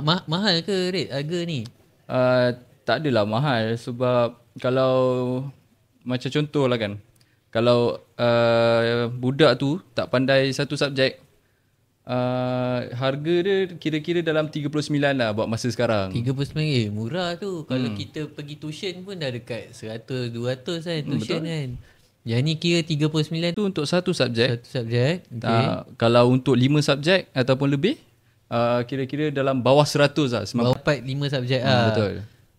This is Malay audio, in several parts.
Mahal ke rate harga ni? Tak adalah mahal sebab kalau macam contoh lah kan, kalau budak tu tak pandai satu subjek, harga dia kira-kira dalam 39 lah buat masa sekarang. 39 murah tu. Kalau kita pergi tuition pun dah dekat 100 200 kan tuition kan. Yang ni kira 39 Tu untuk satu subjek. satu subjek. Okay. Kalau untuk 5 subjek ataupun lebih, kira-kira dalam bawah 100 lah. Bawa dapat 5 subjek lah. Betul.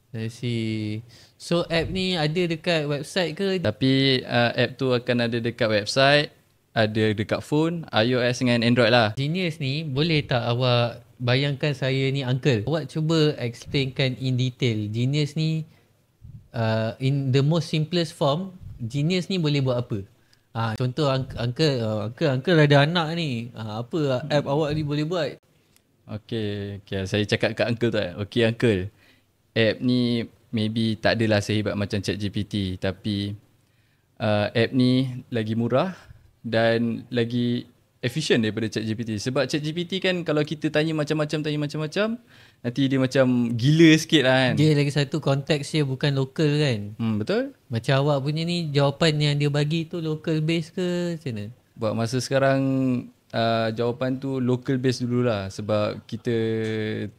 I see. So app ni ada dekat website ke? Tapi app tu akan ada dekat website, ada dekat phone, iOS dengan Android lah. Genius ni boleh tak awak bayangkan saya ni uncle. Awak cuba explainkan in detail. Genius ni in the most simplest form, Genius ni boleh buat apa? Contoh uncle ada anak ni. Apa app awak ni boleh buat? Okay, saya cakap kat uncle tu. Okay uncle, app ni maybe tak adalah sehebat macam ChatGPT, tapi app ni lagi murah dan lagi efisien daripada ChatGPT. Sebab ChatGPT kan kalau kita tanya macam-macam, nanti dia macam gila sikit lah kan. Dia lagi satu konteks dia bukan local kan. Betul. Macam awak punya ni jawapan yang dia bagi tu local base ke macam mana? Buat masa sekarang jawapan tu local base dululah, sebab kita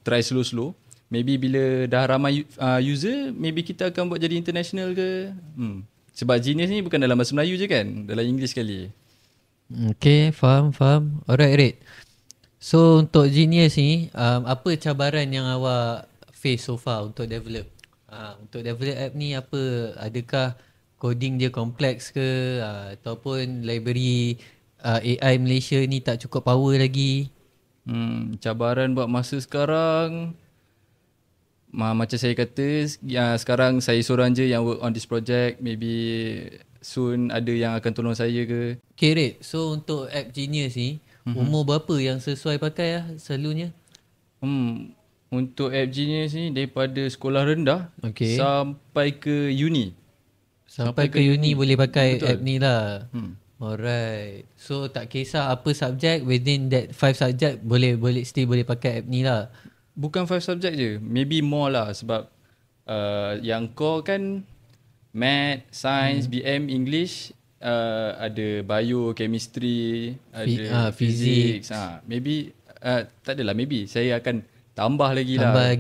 try slow-slow. Maybe bila dah ramai user, maybe kita akan buat jadi international ke. Sebab Genius ni bukan dalam bahasa Melayu je kan, dalam English sekali. Okay, faham. Alright, Red. So untuk Genius ni, apa cabaran yang awak face so far untuk develop? Untuk develop app ni apa? Adakah coding dia kompleks ke? Ataupun library AI Malaysia ni tak cukup power lagi? Cabaran buat masa sekarang, macam saya kata, sekarang saya seorang je yang work on this project. Maybe soon ada yang akan tolong saya ke. Okay, Red. So untuk app Genius ni, umur berapa yang sesuai pakai selalunya? Untuk app Genius ni daripada sekolah rendah sampai ke uni. Sampai ke uni boleh pakai app ni lah. Alright. So tak kisah apa subjek, within that 5 subjek boleh still boleh pakai app ni lah. Bukan 5 subjek je, maybe more lah. Sebab yang core kan Math, Science, BM, English, ada Bio, Chemistry, ada Physics. Maybe tak adalah, maybe saya akan tambah lagi lah.